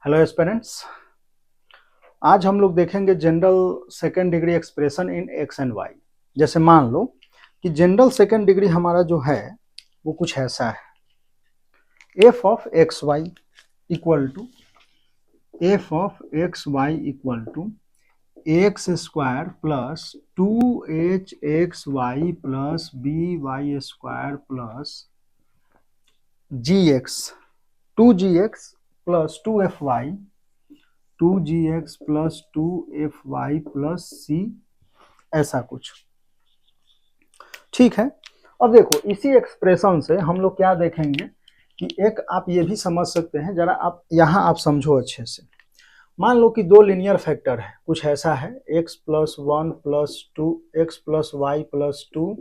Hello aspirants. आज हम लोग देखेंगे general second degree expression in x and y. जैसे मान लो कि जनरल सेकेंड डिग्री हमारा जो है वो कुछ ऐसा है, f of x y equal to x square plus 2hxy plus by square plus gx 2gx plus 2gx plus 2fy plus c, ऐसा कुछ। ठीक है। अब देखो इसी एक्सप्रेशन से हम लोग क्या देखेंगे कि एक आप ये भी समझ सकते हैं, जरा आप यहाँ आप समझो अच्छे से। मान लो कि दो लीनियर फैक्टर है, कुछ ऐसा है x plus 1 plus 2 x plus y plus 2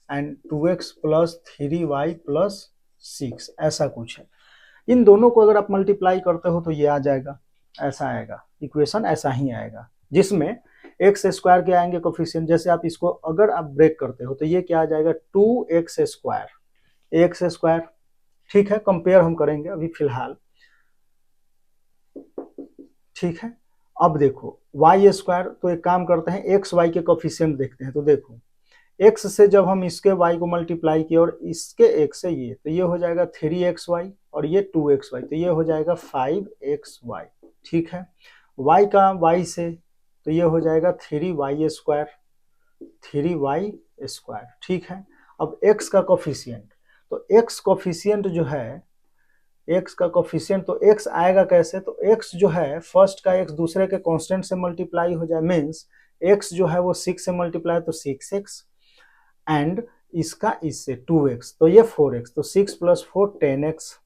and 2x plus 3y plus 6, ऐसा कुछ है। इन दोनों को अगर आप मल्टीप्लाई करते हो तो ये आ जाएगा, ऐसा आएगा, इक्वेशन ऐसा ही आएगा, जिसमें एक्स स्क्वायर के आएंगे कोफिशिएंट। जैसे आप इसको अगर आप ब्रेक करते हो तो ये क्या आ जाएगा, 2x स्क्वायर एक्स स्क्वायर। ठीक है, कंपेयर हम करेंगे अभी फिलहाल। ठीक है, अब देखो वाई स्क्वायर, तो एक काम करते हैं एक्स वाई के कोफिशिएंट देखते हैं। तो देखो x से जब हम इसके y को मल्टीप्लाई किए और इसके x से ये, तो ये हो जाएगा 3xy और ये 2xy, तो ये हो जाएगा 5xy। ठीक है, y का y से तो ये हो जाएगा 3y स्क्वायर। ठीक है, अब x का कोफिशिएंट, तो x कोफिशिएंट जो है, x का कोफिशिएंट तो x आएगा कैसे, तो x जो है फर्स्ट का x दूसरे के कांस्टेंट से मल्टीप्लाई हो जाए, मीन्स x जो है वो 6 से मल्टीप्लाई तो 6x एंड इसका इससे 2x, तो ये 4x, तो 6 प्लस 4 10x।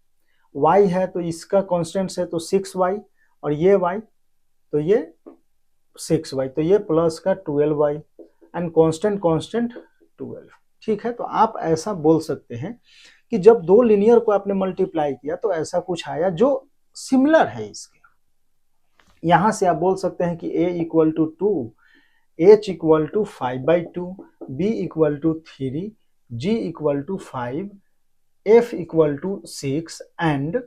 y है तो इसका कांस्टेंट से तो 6y और ये y तो ये 6y, तो ये प्लस का 12y एंड कांस्टेंट 12। ठीक है, तो आप ऐसा बोल सकते हैं कि जब दो लिनियर को आपने मल्टीप्लाई किया तो ऐसा कुछ आया जो सिमिलर है इसके। यहां से आप बोल सकते हैं कि a equal to 2, h equal to 5/2, b equal to 3, g equal to 5, f equal to 6 and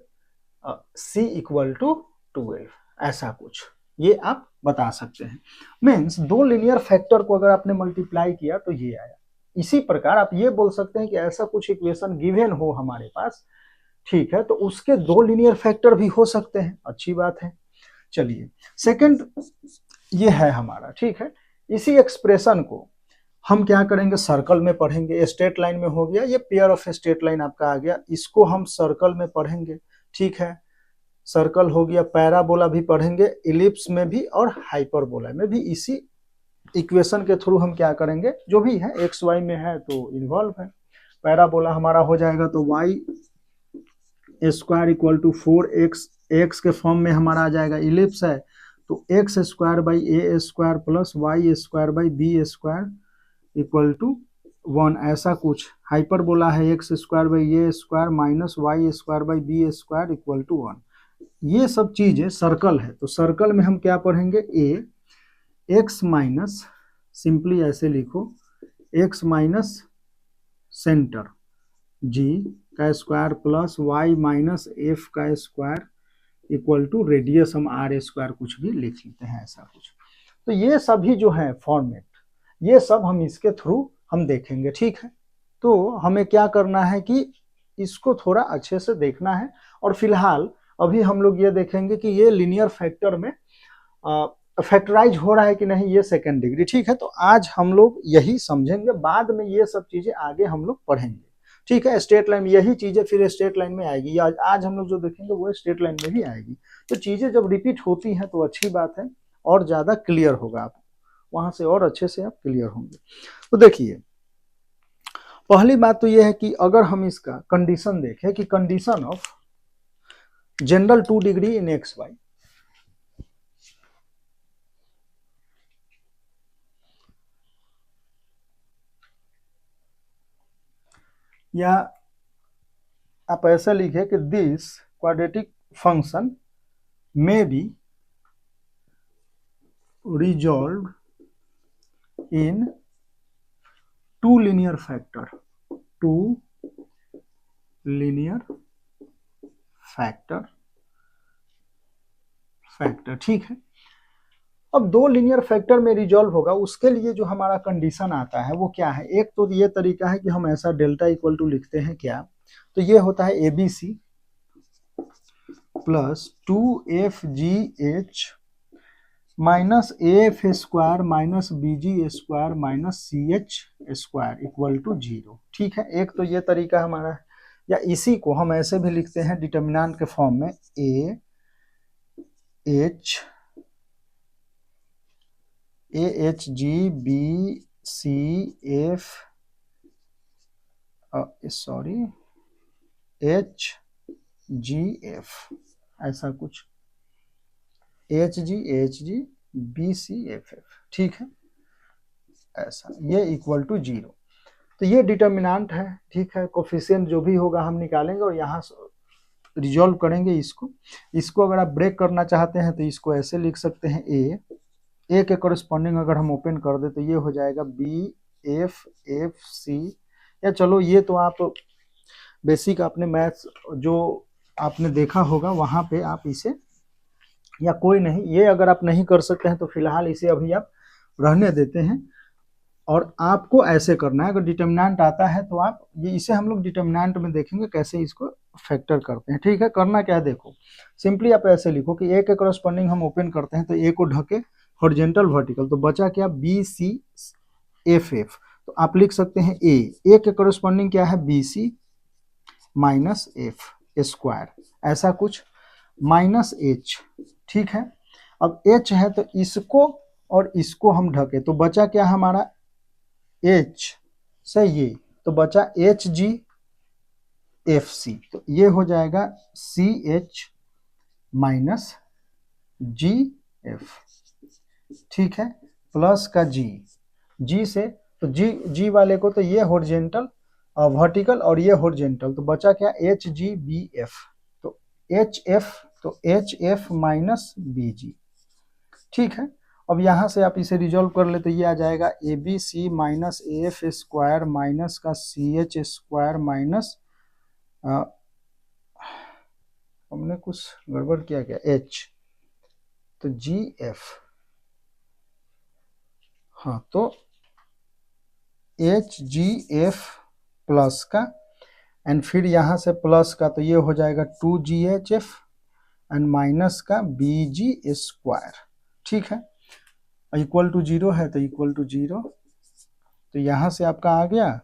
c equal to 12, ऐसा कुछ ये आप बता सकते हैं। मीन्स दो लिनियर फैक्टर को अगर आपने मल्टीप्लाई किया तो ये आया। इसी प्रकार आप ये बोल सकते हैं कि ऐसा कुछ इक्वेशन गिवन हो हमारे पास, ठीक है, तो उसके दो लिनियर फैक्टर भी हो सकते हैं, अच्छी बात है। चलिए सेकंड ये है हमारा। ठीक है, इसी एक्सप्रेशन को हम क्या करेंगे, सर्कल में पढ़ेंगे। स्ट्रेट लाइन में हो गया, ये पेयर ऑफ स्ट्रेट लाइन आपका आ गया, इसको हम सर्कल में पढ़ेंगे। ठीक है, सर्कल हो गया, पैराबोला भी पढ़ेंगे, इलिप्स में भी और हाइपरबोला में भी। इसी इक्वेशन के थ्रू हम क्या करेंगे, जो भी है एक्स वाई में है तो इन्वॉल्व है। पैराबोला हमारा हो जाएगा तो y square equal to 4x, x के फॉर्म में हमारा आ जाएगा, इलिप्स है तो x square by a square plus y square by b square equal to 1, ऐसा कुछ। हाइपरबोला है x square by a square minus y square by b square equal to 1। ये सब चीजें सर्कल है, तो सर्कल में हम क्या पढ़ेंगे, ए एक्स माइनस, सिंपली ऐसे लिखो, एक्स माइनस सेंटर जी का square plus y minus f का स्क्वायर इक्वल टू रेडियस, हम आर स्क्वायर कुछ भी लिख लेते हैं, ऐसा कुछ। तो ये सभी जो है फॉर्मेट, ये सब हम इसके थ्रू हम देखेंगे। ठीक है, तो हमें क्या करना है कि इसको थोड़ा अच्छे से देखना है। और फिलहाल अभी हम लोग ये देखेंगे कि ये लिनियर फैक्टर में फैक्टराइज हो रहा है कि नहीं, ये सेकेंड डिग्री। ठीक है, तो आज हम लोग यही समझेंगे, बाद में ये सब चीजें आगे हम लोग पढ़ेंगे। ठीक है, स्ट्रेट लाइन में यही चीजें फिर स्ट्रेट लाइन में आएगी, आज हम लोग जो देखेंगे वो स्ट्रेट लाइन में भी आएगी। तो चीजें जब रिपीट होती हैं तो अच्छी बात है, और ज्यादा क्लियर होगा, आप वहां से और अच्छे से आप क्लियर होंगे। तो देखिए पहली बात तो यह है कि अगर हम इसका कंडीशन देखें कि condition of general 2 degree in x y, या आप ऐसा लिखे कि this quadratic function may be resolve in two linear factor, two linear factor factor, ठीक है। अब दो लीनियर फैक्टर में रिजॉल्व होगा, उसके लिए जो हमारा कंडीशन आता है वो क्या है। एक तो ये तरीका है कि हम ऐसा डेल्टा इक्वल टू लिखते हैं क्या, तो ये होता है a B c plus 2FGH minus AF square minus BG square minus CH square equal to 0, ठीक है। एक तो ये तरीका हमारा है, या इसी को हम ऐसे भी लिखते हैं डिटर्मिनेंट के फॉर्म में HGF, ऐसा कुछ HGBCFF, ठीक है, ऐसा, ये इक्वल टू 0। तो ये डिटर्मिनेंट है, ठीक है। कोफिशिएंट जो भी होगा हम निकालेंगे और यहाँ रिजॉल्व करेंगे इसको अगर आप ब्रेक करना चाहते हैं तो इसको ऐसे लिख सकते हैं ए के करस्पॉन्डिंग अगर हम ओपन कर दे तो ये हो जाएगा BFFC, या चलो ये तो आप बेसिक आपने मैथ्स जो आपने देखा होगा वहाँ पे आप इसे, या कोई नहीं, ये अगर आप नहीं कर सकते हैं तो फिलहाल इसे अभी आप रहने देते हैं और आपको ऐसे करना है। अगर डिटर्मिनेंट आता है तो आप ये, इसे हम लोग डिटर्मिनेंट में देखेंगे कैसे इसको फैक्टर करते हैं, ठीक है। करना क्या है देखो, सिंपली आप ऐसे लिखो कि ए के करस्पॉन्डिंग हम ओपन करते हैं तो ए को ढके हॉरिजॉन्टल वर्टिकल, तो बचा क्या BCFF, तो आप लिख सकते हैं ए के करस्पॉन्डिंग क्या है BC माइनस F स्क्वायर, ऐसा कुछ माइनस H, ठीक है। अब H है तो इसको और इसको हम ढके तो बचा क्या हमारा H से ये, तो बचा HGFC, तो ये हो जाएगा CH माइनस GF, ठीक है, प्लस का G से, तो G वाले को तो ये हॉरिजॉन्टल वर्टिकल और ये हॉरिजॉन्टल, तो बचा क्या HGBF, तो HF माइनस BG, ठीक है। अब यहाँ से आप इसे रिजॉल्व कर ले तो ये आ जाएगा ABC minus AF square minus का CH स्क्वायर माइनस हमने कुछ गड़बड़ किया क्या H, तो GF, हाँ, तो HGF प्लस का एंड फिर यहाँ से प्लस का तो ये हो जाएगा 2GHF एंड माइनस का BG स्क्वायर, ठीक है, इक्वल टू 0 है तो इक्वल टू 0, तो यहाँ से आपका आ गया,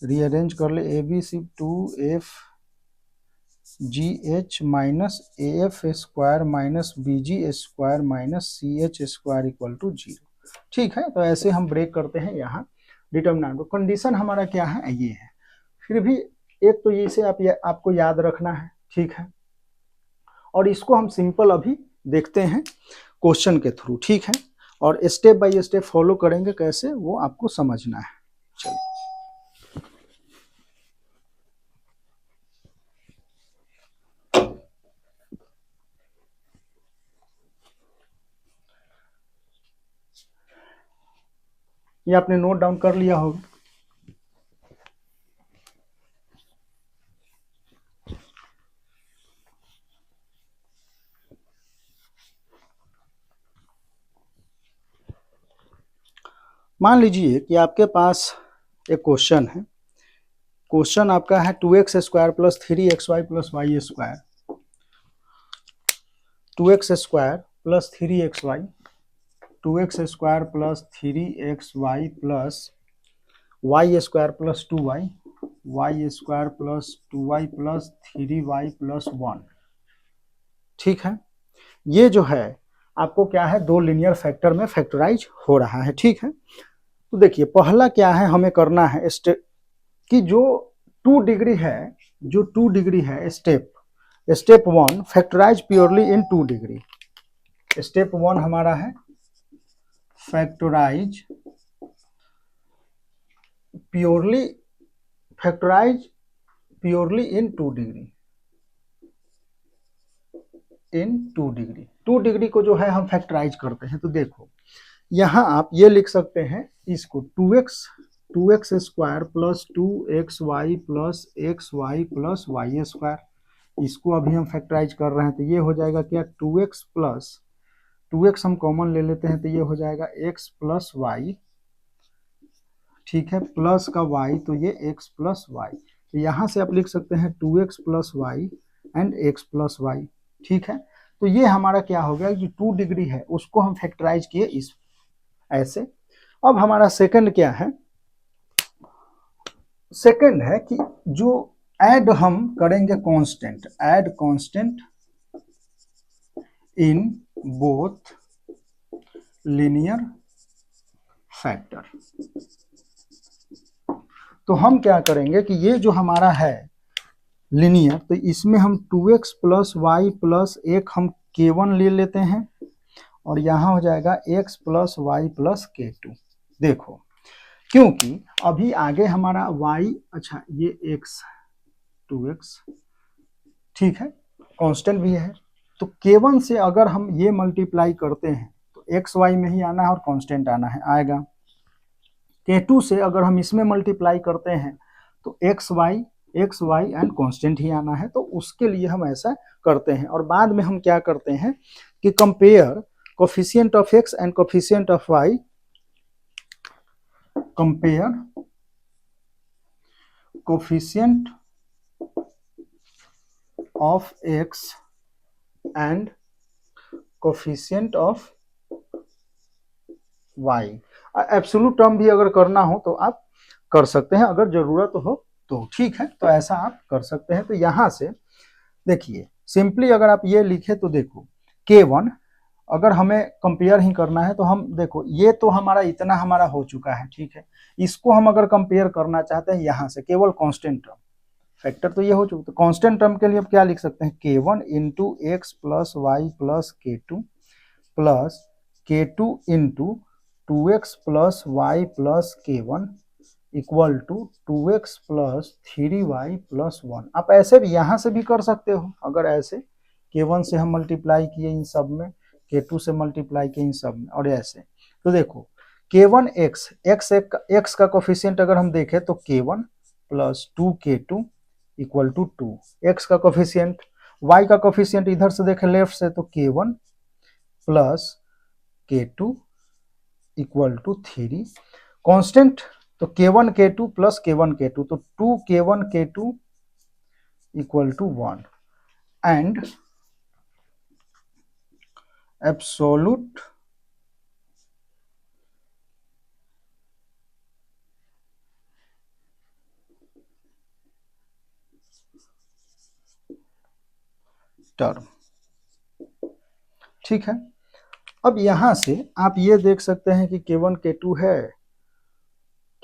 रीअरेंज कर ले ABC 2FGH minus AF square minus BG square minus CH square equal to 0, ठीक है। तो ऐसे हम ब्रेक करते हैं यहाँ डिटर्मिनेंट को। कंडीशन हमारा क्या है, ये है। फिर भी एक तो इसे आपको याद रखना है, ठीक है, और इसको हम सिंपल अभी देखते हैं क्वेश्चन के थ्रू, ठीक है, और स्टेप बाय स्टेप फॉलो करेंगे कैसे वो आपको समझना है। चलिए, ये आपने नोट डाउन कर लिया होगा। मान लीजिए कि आपके पास एक क्वेश्चन है, क्वेश्चन आपका है 2x square plus 3xy plus y square, 2x square plus 3xy, 2x square plus 3xy plus y square plus 2y, y square plus 2y plus 3y plus 1, ठीक है। ये जो है आपको क्या है, दो लीनियर फैक्टर में फैक्टराइज हो रहा है, ठीक है। तो देखिए पहला क्या है हमें करना है कि जो 2 डिग्री है, जो 2 डिग्री है, step 1 factorise purely in 2 degree. Step 1 हमारा है factorise purely in 2 degree, in 2 degree. 2 degree को जो है हम फैक्टराइज करते हैं, तो देखो यहाँ आप ये लिख सकते हैं इसको 2x square plus 2xy plus xy plus y square, इसको अभी हम फैक्टराइज कर रहे हैं तो ये हो जाएगा क्या 2x प्लस 2x हम कॉमन ले लेते हैं तो ये हो जाएगा x प्लस वाई, ठीक है, प्लस का y तो ये x प्लस वाई। तो यहाँ से आप लिख सकते हैं 2x plus y and x plus y, ठीक है। तो ये हमारा क्या हो गया, जो 2 डिग्री है उसको हम फैक्टराइज किए इस ऐसे। अब हमारा सेकंड क्या है, सेकंड है कि जो ऐड हम करेंगे constant, add constant in both linear factor. तो हम क्या करेंगे कि ये जो हमारा है लीनियर, तो इसमें हम 2x प्लस वाई प्लस एक हम k1 ले लेते हैं और यहाँ हो जाएगा x plus y plus k2। देखो क्योंकि अभी आगे हमारा y, अच्छा ये x 2x, ठीक है, कांस्टेंट भी है, तो k1 से अगर हम ये मल्टीप्लाई करते हैं तो x y में ही आना है और कांस्टेंट आना है, आएगा। k2 से अगर हम इसमें मल्टीप्लाई करते हैं तो x y एंड कांस्टेंट ही आना है, तो उसके लिए हम ऐसा करते हैं। और बाद में हम क्या करते हैं कि compare coefficient of x and coefficient of y, compare coefficient of x and coefficient of y। Absolute term भी अगर करना हो तो आप कर सकते हैं, अगर जरूरत हो तो, ठीक है, तो ऐसा आप कर सकते हैं। तो यहां से देखिए सिंपली अगर आप ये लिखे तो देखो k1 अगर हमें कंपेयर ही करना है तो हम देखो ये तो हमारा इतना हमारा हो चुका है, ठीक है, इसको हम अगर कंपेयर करना चाहते हैं यहाँ से केवल कांस्टेंट टर्म, फैक्टर तो ये हो चुका, तो कांस्टेंट टर्म के लिए अब क्या लिख सकते हैं, k1 into x plus y plus k2 into 2x plus y plus k1 equal to 2x plus 3y plus 1। आप ऐसे भी यहाँ से भी कर सकते हो, अगर ऐसे k1 से हम मल्टीप्लाई किए इन सब में, k2 से मल्टीप्लाई किए इन सब में, और ऐसे। तो देखो k1 x का कोफिशिएंट अगर हम देखें तो k1 plus 2k2 equal to 2, x का कोफिशिएंट, y का कोफिशिएंट इधर से देखें लेफ्ट से तो k1 plus k2 equal to 3, constant तो k1 k2 plus k1 k2 तो 2k1 k2 equal to 1 and absolute term, ठीक है। अब यहां से आप ये देख सकते हैं कि k1 k2 है,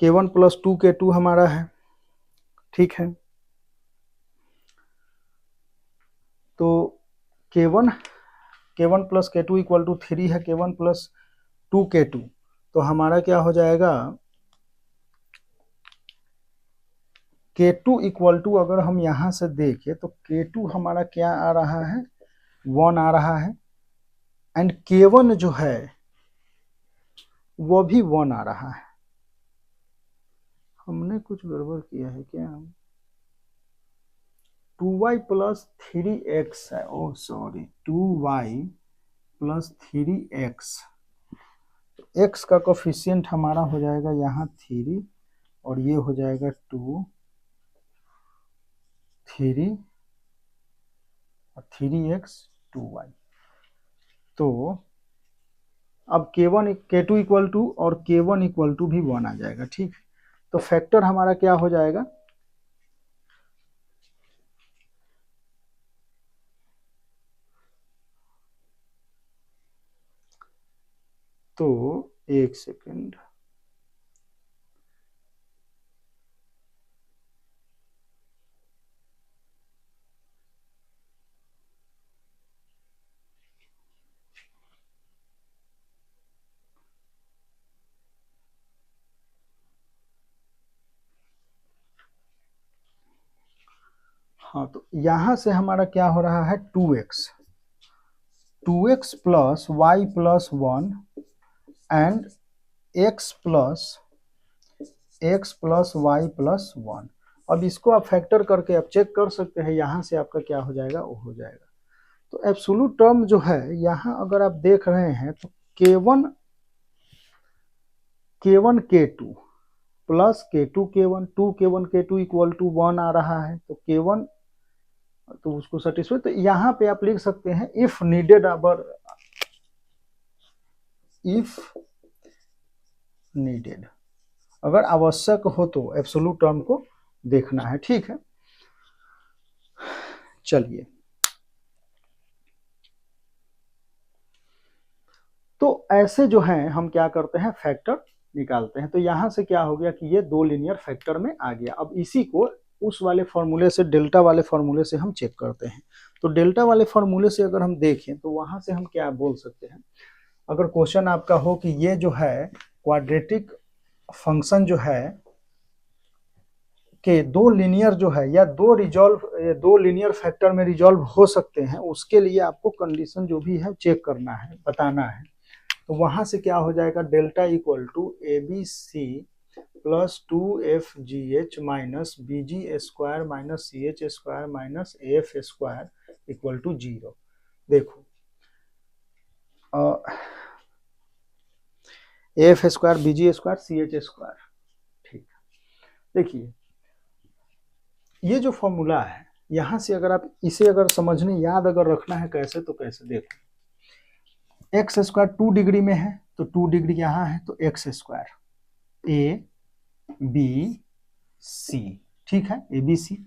k1 प्लस 2k2 हमारा है, ठीक है, तो k1 plus k2 equal to 3 है, k1 प्लस 2k2, तो हमारा क्या हो जाएगा k2 इक्वल टू, अगर हम यहां से देखें तो k2 हमारा क्या आ रहा है, 1 आ रहा है, एंड k1 जो है वो भी 1 आ रहा है। हमने कुछ गड़बड़ किया है क्या, 2y प्लस 3x है, oh sorry 2y plus 3x, x का कोफिशिएंट हमारा हो जाएगा यहाँ 3 और ये हो जाएगा 2 3 और 3x 2y। तो अब k1 k2 इक्वल टू और k1 इक्वल टू भी 1 आ जाएगा, ठीक है। तो फैक्टर हमारा क्या हो जाएगा, तो एक सेकंड, हाँ, तो यहां से हमारा क्या हो रहा है 2x plus y plus 1 and x plus y plus 1। अब इसको आप फैक्टर करके आप चेक कर सकते हैं, यहां से आपका क्या हो जाएगा, वो हो जाएगा तो एब्सोल्यूट टर्म जो है यहाँ अगर आप देख रहे हैं तो K1 K2 plus K2 K1 2 K1 K2 equal to 1 आ रहा है, तो K1 तो उसको सेटिस्फाई, तो यहाँ पे आप लिख सकते हैं इफ नीडेड अबर, इफ नीडेड, अगर आवश्यक हो तो एब्सोल्यूट टर्म को देखना है। ठीक है, चलिए तो ऐसे जो है हम क्या करते हैं, फैक्टर निकालते हैं। तो यहां से क्या हो गया कि ये दो लीनियर फैक्टर में आ गया। अब इसी को उस वाले फॉर्मूले से, डेल्टा वाले फॉर्मूले से हम चेक करते हैं। तो डेल्टा वाले फॉर्मूले से अगर हम देखें तो वहां से हम क्या बोल सकते हैं, अगर क्वेश्चन आपका हो कि ये जो है क्वाड्रेटिक फंक्शन जो है कि दो लीनियर जो है या दो लीनियर फैक्टर में रिजॉल्व हो सकते हैं, उसके लिए आपको कंडीशन जो भी है चेक करना है, बताना है। तो वहां से क्या हो जाएगा, delta equal to A B c plus 2FGH minus BG square minus CH square minus AF square equal to 0। देखो AF square BG square CH square, ठीक। देखिए ये जो फॉर्मूला है, यहां से अगर आप इसे अगर समझने याद अगर रखना है कैसे, तो कैसे देखो, एक्स स्क्वायर 2 डिग्री में है तो 2 डिग्री यहाँ है, तो x square a B c, ठीक है, a B c.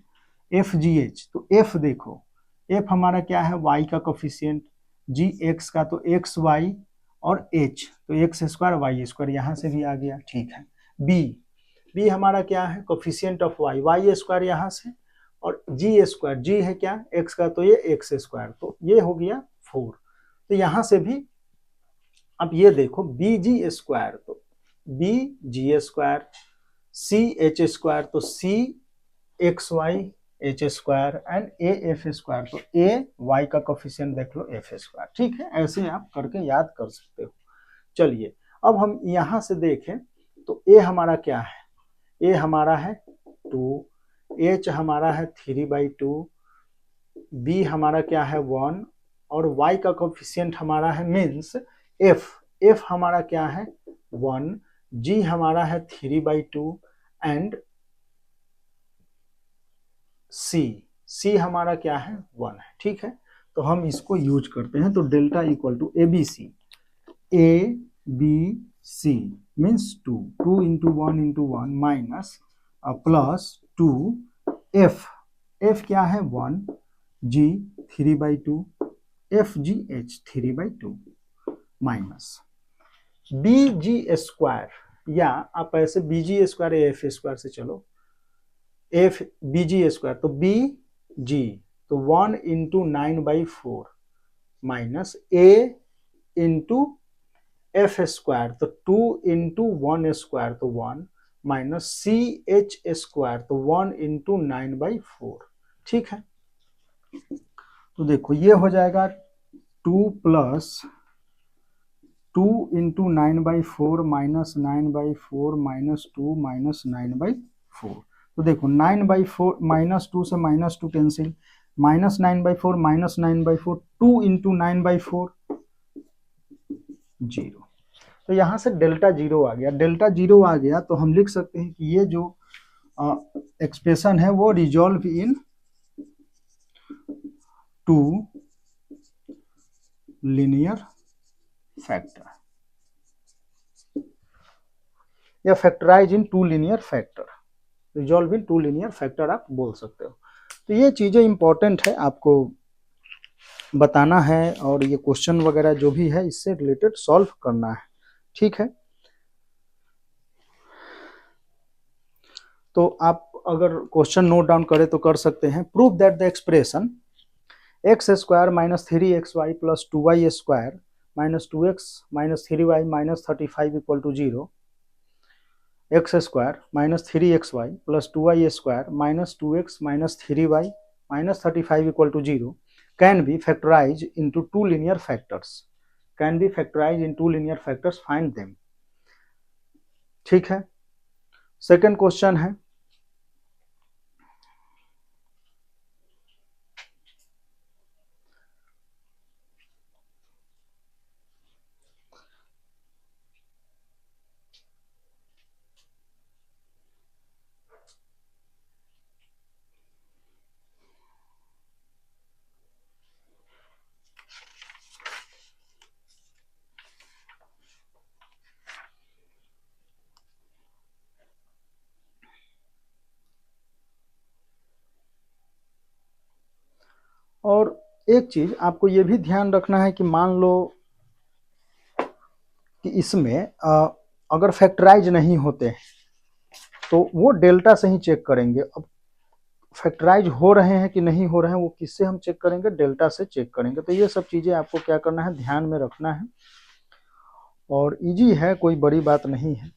F ji h, तो एफ देखो, एफ हमारा क्या है, वाई का कोफिशिएंट, जी एक्स का तो एक्स वाई, और एच तो एक्स स्क्वायर वाई स्क्वायर, यहाँ से भी आ गया, ठीक है। बी, बी हमारा क्या है, coefficient of y, y square यहाँ से, और जी स्क्वायर, जी है क्या एक्स का, तो ये एक्स स्क्वायर, तो ये हो गया 4। तो यहाँ से भी अब ये देखो बी जी स्क्वायर, तो बी जी स्क्वायर, सी एच स्क्वायर, तो C X Y H square, and A F square, तो ए वाई का कोफिशिएंट देख लो एफ स्क्वायर, ठीक है। ऐसे आप करके याद कर सकते हो। चलिए अब हम यहां से देखें तो ए हमारा क्या है, ए हमारा है 2, एच हमारा है 3/2, बी हमारा क्या है 1, और y का कोफिशिएंट हमारा है मीन्स f, f हमारा क्या है 1, g हमारा है 3/2, एंड c हमारा क्या है 1 है, ठीक है। तो हम इसको यूज करते हैं, तो delta equal to A B C means 2 into 1 minus plus 2 F क्या है 1, जी 3/2, एफ जी एच 3/2 माइनस बी जी स्क्वायर, या आप ऐसे बी जी स्क्वायर एफ स्क्वायर से चलो, एफ बी जी स्क्वायर, तो बी जी तो 1 into 9/4 minus A into F square, तो 2 इंटू 1 स्क्वायर, तो 1 माइनस सी एच स्क्वायर, तो 1 इंटू 9/4, ठीक है। तो देखो ये हो जाएगा 2 plus 2 into 9/4 minus 9/4 minus 2 minus 9/4। तो देखो 9/4 -2 से -2 कैंसिल, माइनस 9/4 माइनस 9/4, 2 इंटू 9/4 0। तो यहाँ से डेल्टा 0 आ गया, डेल्टा 0 आ गया तो हम लिख सकते हैं कि ये जो एक्सप्रेशन है वो रिजॉल्व इन 2 लीनियर फैक्टर, या factorise in 2 linear factor, resolve in 2 linear factor आप बोल सकते हो। तो ये चीजें इंपॉर्टेंट है, आपको बताना है, और ये क्वेश्चन वगैरह जो भी है इससे रिलेटेड सॉल्व करना है, ठीक है। तो आप अगर क्वेश्चन नोट डाउन करें तो कर सकते हैं, prove that the expression x square minus 3xy plus 2y square minus 2x minus 3y minus 35 equal to 0, x square minus 3xy plus 2y square minus 2x minus 3y minus 35 equal to 0 can be factorise into 2 linear factors, can be factorise in 2 linear factors, find them, ठीक है। Second question है, और एक चीज आपको ये भी ध्यान रखना है कि मान लो कि इसमें अगर फैक्टराइज नहीं होते तो वो डेल्टा से ही चेक करेंगे। अब फैक्टराइज हो रहे हैं कि नहीं हो रहे हैं वो किससे हम चेक करेंगे, डेल्टा से चेक करेंगे। तो ये सब चीजें आपको क्या करना है, ध्यान में रखना है, और इजी है, कोई बड़ी बात नहीं है।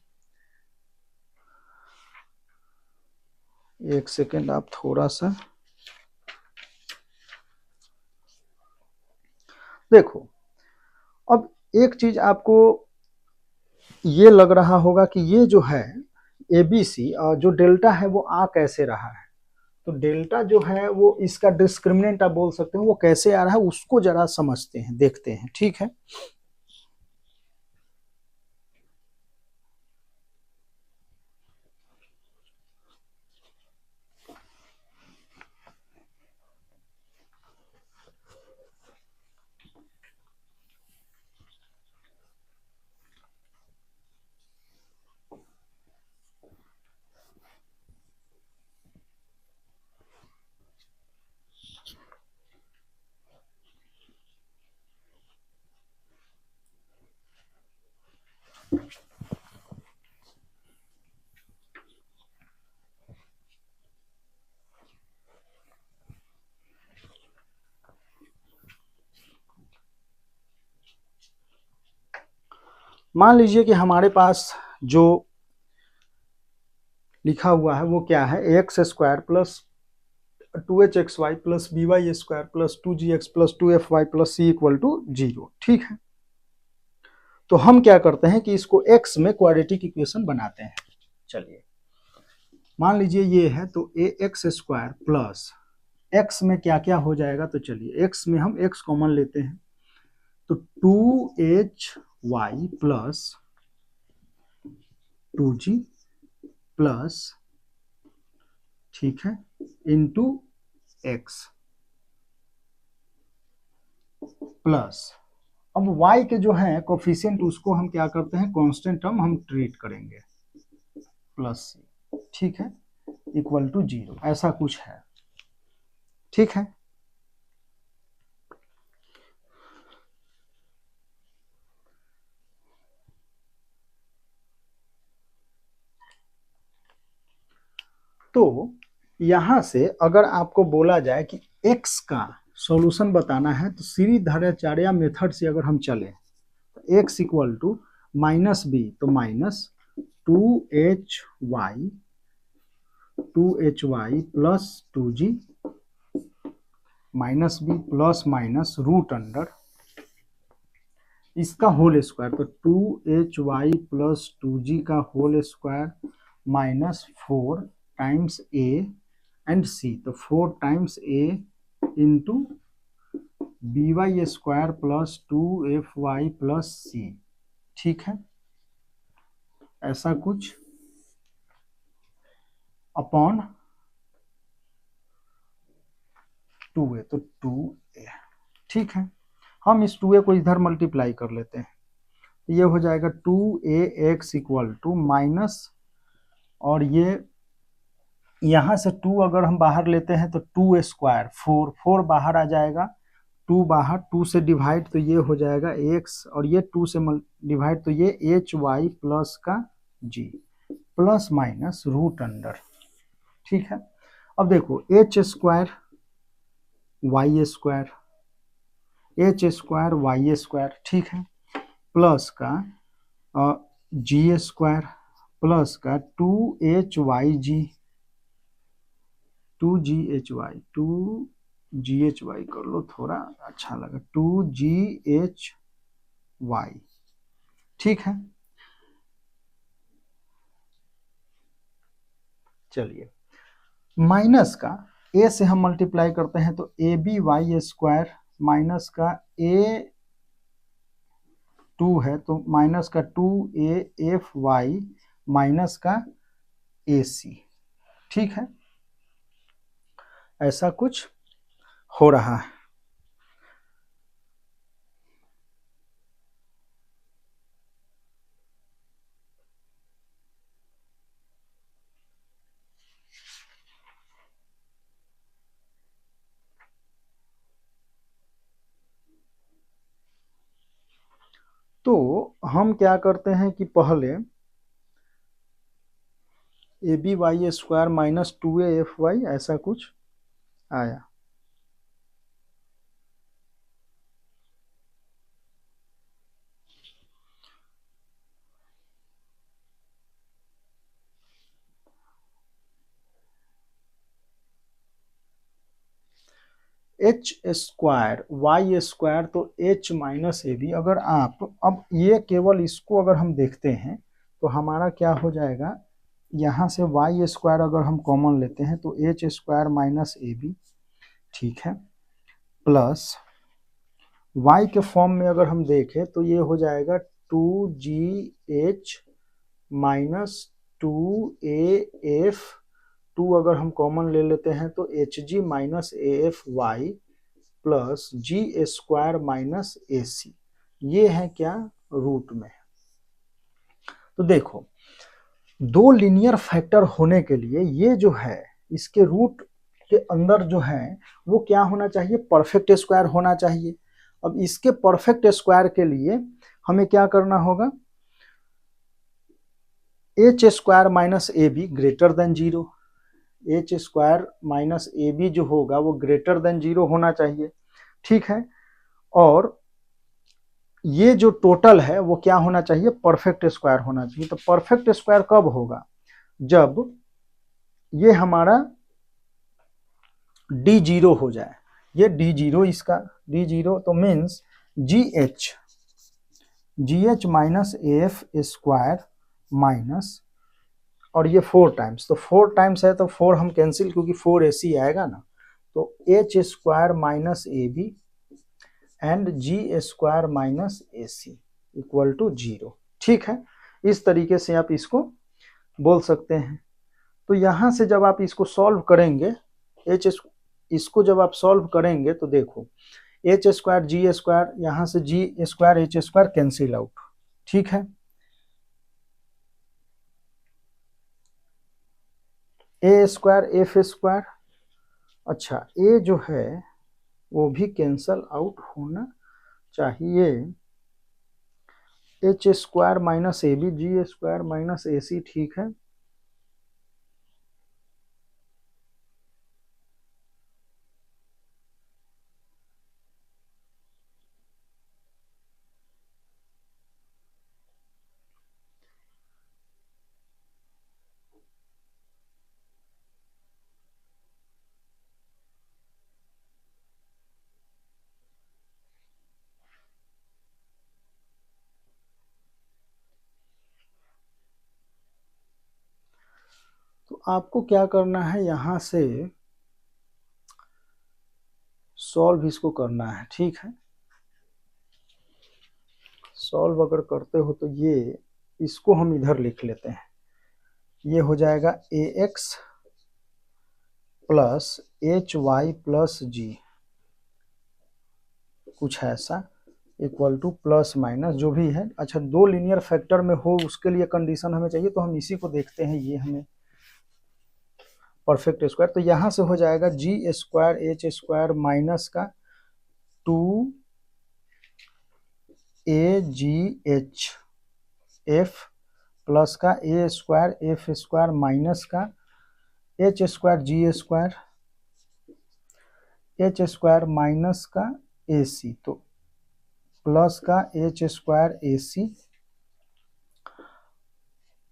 एक सेकेंड आप थोड़ा सा देखो। अब एक चीज आपको ये लग रहा होगा कि ये जो है एबीसी जो डेल्टा है वो आ कैसे रहा है। तो डेल्टा जो है वो इसका डिस्क्रिमिनेंट आप बोल सकते हो, वो कैसे आ रहा है उसको जरा समझते हैं, देखते हैं, ठीक है। मान लीजिए कि हमारे पास जो लिखा हुआ है वो क्या है, x square plus 2h(x(y) plus by² plus 2gx plus 2fy plus c equal to 0, ठीक है। तो हम क्या करते हैं कि इसको x में क्वाड्रेटिक इक्वेशन बनाते हैं। चलिए मान लीजिए ये है, तो ax² प्लस x में क्या क्या हो जाएगा, तो चलिए x में हम x कॉमन लेते हैं, तो 2hy प्लस 2g प्लस, ठीक है, इंटू x प्लस, अब y के जो है कोफिशिएंट उसको हम क्या करते हैं, कांस्टेंट टर्म हम ट्रीट करेंगे, प्लस c, ठीक है, इक्वल टू 0, ऐसा कुछ है, ठीक है। तो यहां से अगर आपको बोला जाए कि x का सॉल्यूशन बताना है, तो सीरीधर्याचार्य मेथड से अगर हम चले तो x इक्वल टू -b, तो minus 2hy plus 2g minus b plus minus root under इसका होल स्क्वायर, तो 2hy प्लस 2g का whole square minus 4 times a and c, तो 4 times a into by² plus 2fy plus c, ठीक है, ऐसा कुछ upon 2a, तो 2a, ठीक है। हम इस 2a को इधर मल्टीप्लाई कर लेते हैं, ये हो जाएगा 2ax इक्वल टू माइनस, और ये यहाँ से 2 अगर हम बाहर लेते हैं तो 2² 4 बाहर आ जाएगा, 2 बाहर, 2 से डिवाइड तो ये हो जाएगा x, और ये 2 से डिवाइड तो ये hy प्लस का g plus minus root under, ठीक है। अब देखो h² y², ठीक है, प्लस का g² प्लस का 2ghy कर लो, थोड़ा अच्छा लगा, 2ghy, ठीक है। चलिए माइनस का a से हम मल्टीप्लाई करते हैं, तो aby² माइनस का a2 है, तो माइनस का 2afy माइनस का ac, ठीक है, ऐसा कुछ हो रहा है। तो हम क्या करते हैं कि पहले a b y square minus 2AFY ऐसा कुछ आया। एच स्क्वायर वाई स्क्वायर, तो एच माइनस ए बी, अगर आप अब ये केवल इसको अगर हम देखते हैं तो हमारा क्या हो जाएगा, यहाँ से वाई स्क्वायर अगर हम कॉमन लेते हैं तो एच स्क्वायर माइनस ए बी, ठीक है, प्लस वाई के फॉर्म में अगर हम देखें तो ये हो जाएगा 2GH माइनस 2AF, 2 अगर हम कॉमन ले लेते हैं तो HG माइनस AFY प्लस जी स्क्वायर माइनस AC, ये है क्या रूट में। तो देखो दो लीनियर फैक्टर होने के लिए ये जो है इसके रूट के अंदर जो है वो क्या होना चाहिए, परफेक्ट स्क्वायर होना चाहिए। अब इसके परफेक्ट स्क्वायर के लिए हमें क्या करना होगा, एच स्क्वायर माइनस ए b greater than 0, h square minus ए बी जो होगा वो ग्रेटर देन 0 होना चाहिए, ठीक है। और ये जो टोटल है वो क्या होना चाहिए, परफेक्ट स्क्वायर होना चाहिए। तो परफेक्ट स्क्वायर कब होगा, जब ये हमारा D0 हो जाए, ये D0 इसका D0, तो means GH minus AF square minus, और ये 4 टाइम्स, तो 4 टाइम्स है तो 4 हम कैंसिल, क्योंकि 4AC आएगा ना, तो H square minus AB and G square minus AC equal to 0, ठीक है। इस तरीके से आप इसको बोल सकते हैं। तो यहाँ से जब आप इसको सॉल्व करेंगे, इसको जब आप सॉल्व करेंगे तो देखो एच स्क्वायर जी स्क्वायर, यहाँ से G square H square cancel out, ठीक है। ए स्क्वायर एफ स्क्वायर, अच्छा ए जो है वो भी कैंसल आउट होना चाहिए, H square minus A B ji square minus A C, ठीक है। तो आपको क्या करना है, यहाँ से सॉल्व इसको करना है, ठीक है। सॉल्व अगर करते हो तो ये इसको हम इधर लिख लेते हैं, ये हो जाएगा AX plus HY plus G, कुछ ऐसा, इक्वल टू प्लस माइनस जो भी है। अच्छा दो लीनियर फैक्टर में हो उसके लिए कंडीशन हमें चाहिए, तो हम इसी को देखते हैं, ये हमें परफेक्ट स्क्वायर, तो यहाँ से हो जाएगा g square H square minus का 2AGH एफ प्लस का a square F square minus का h square g square H square minus का AC, तो प्लस का एच स्क्वायर AC,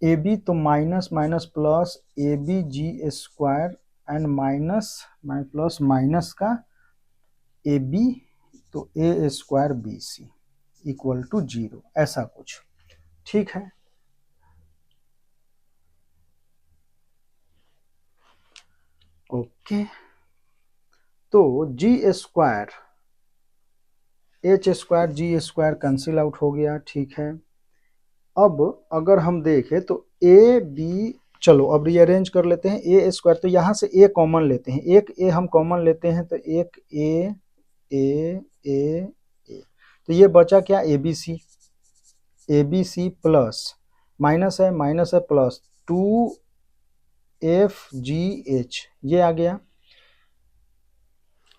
AB तो minus minus plus ABG square and minus plus minus का AB, तो A square BC equal to 0, ऐसा कुछ, ठीक है। ओके, तो G square H square g square cancel out हो गया, ठीक है। अब अगर हम देखें तो ए बी, चलो अब रीअरेंज कर लेते हैं, ए स्क्वायर, तो यहाँ से ए कॉमन लेते हैं, एक ए हम कॉमन लेते हैं, तो एक ए ए ए ए, तो ये बचा क्या, a B c plus minus है प्लस 2FGH, ये आ गया।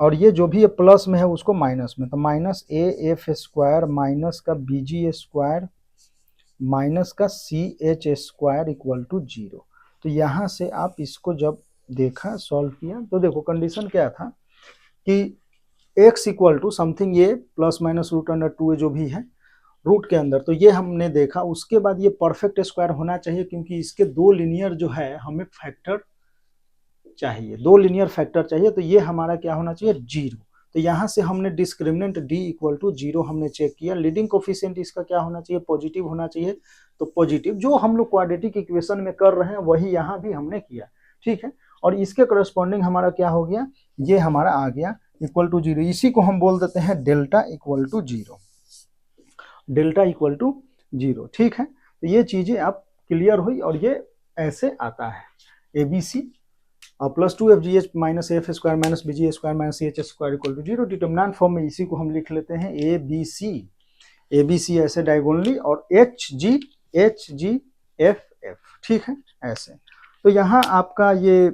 और ये जो भी ये प्लस में है उसको माइनस में, तो minus a F square minus का बी जी स्क्वायर माइनस का c H square equal to 0। तो यहाँ से आप इसको जब देखा सॉल्व किया तो देखो कंडीशन क्या था कि x इक्वल टू समथिंग ये प्लस माइनस रूट अंडर 2 जो भी है रूट के अंदर, तो ये हमने देखा। उसके बाद ये परफेक्ट स्क्वायर होना चाहिए क्योंकि इसके दो लीनियर जो है हमें फैक्टर चाहिए, दो लीनियर फैक्टर चाहिए, तो ये हमारा क्या होना चाहिए 0। तो यहाँ से हमने डिस्क्रिमिनेंट d इक्वल टू 0 हमने चेक किया। लीडिंग कोफिशिएंट इसका क्या होना चाहिए पॉजिटिव होना चाहिए, तो पॉजिटिव जो हम लोग क्वाड्रेटिक इक्वेशन में कर रहे हैं वही यहाँ भी हमने किया, ठीक है। और इसके करस्पॉन्डिंग हमारा क्या हो गया, ये हमारा आ गया इक्वल टू 0। इसी को हम बोल देते हैं delta equal to 0, delta equal to 0, ठीक है। तो ये चीजें आप क्लियर हुई और ये ऐसे आता है ABC plus 2FGH minus f square minus BG square minus CH square equal to 0। Determinant form में इसी को हम लिख लेते हैं ABC ऐसे डायगोनली और HGFF, ठीक है ऐसे। तो यहाँ आपका ये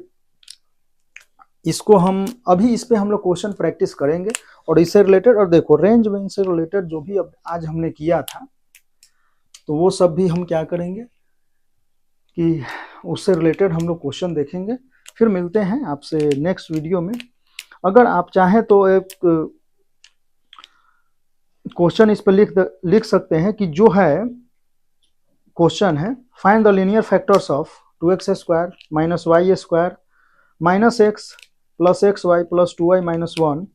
इसको हम अभी इस पे हम लोग क्वेश्चन प्रैक्टिस करेंगे और इससे रिलेटेड, और देखो रेंज में से रिलेटेड जो भी अब आज हमने किया था तो वो सब भी हम क्या करेंगे कि उससे रिलेटेड हम लोग क्वेश्चन देखेंगे। फिर मिलते हैं आपसे नेक्स्ट वीडियो में। अगर आप चाहें तो एक क्वेश्चन इस पर लिख सकते हैं कि जो है क्वेश्चन है find the linear factors of 2x square minus y square minus x plus x y plus 2y minus 1।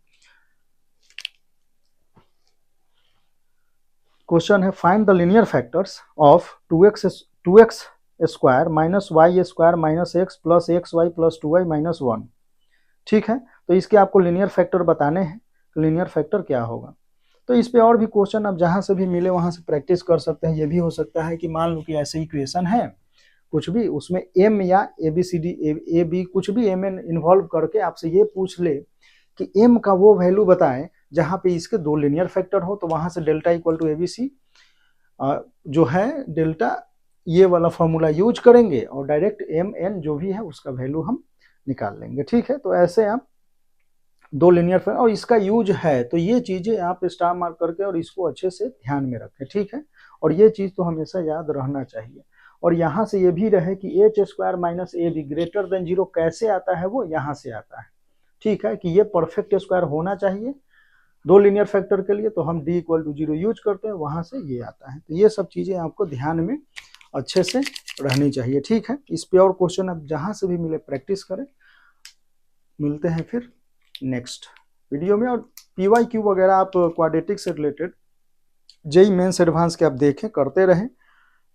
Question है find the linear factors of 2x square minus y square minus x plus x y plus 2y minus 1, ठीक है। तो इसके आपको linear factor बताने हैं, linear factor क्या होगा। तो इस पे और भी क्वेश्चन आप जहां से भी मिले वहां से प्रैक्टिस कर सकते हैं। ये भी हो सकता है कि मान लो कि ऐसे ही क्वेश्चन है कुछ भी, उसमें m या ABCD AB कुछ भी mn इन्वॉल्व करके आपसे ये पूछ ले कि m का वो वैल्यू बताएं जहां पे इसके दो लीनियर फैक्टर हो, तो वहां से डेल्टा इक्वल टू ABC जो है डेल्टा ये वाला फॉर्मूला यूज करेंगे और डायरेक्ट mn जो भी है उसका वैल्यू हम निकाल लेंगे, ठीक है। तो ऐसे आप दो लीनियर फैक्टर और इसका यूज है, तो ये चीजें आप स्टार मार्क करके और इसको अच्छे से ध्यान में रखें, ठीक है। और ये चीज तो हमेशा याद रहना चाहिए। और यहाँ से ये भी रहे कि एच स्क्वायर माइनस ए बी ग्रेटर देन 0 कैसे आता है, वो यहाँ से आता है, ठीक है। कि ये परफेक्ट स्क्वायर होना चाहिए दो लीनियर फैक्टर के लिए, तो हम d इक्वल टू 0 यूज करते हैं, वहां से ये आता है। तो ये सब चीजें आपको ध्यान में अच्छे से रहनी चाहिए, ठीक है। इस पे और क्वेश्चन आप जहां से भी मिले प्रैक्टिस करें। मिलते हैं फिर नेक्स्ट वीडियो में। और PYQ वगैरह आप क्वाड्रेटिक से रिलेटेड जेई मेंस एडवांस के आप देखें करते रहें,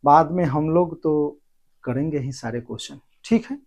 बाद में हम लोग तो करेंगे ही सारे क्वेश्चन, ठीक है।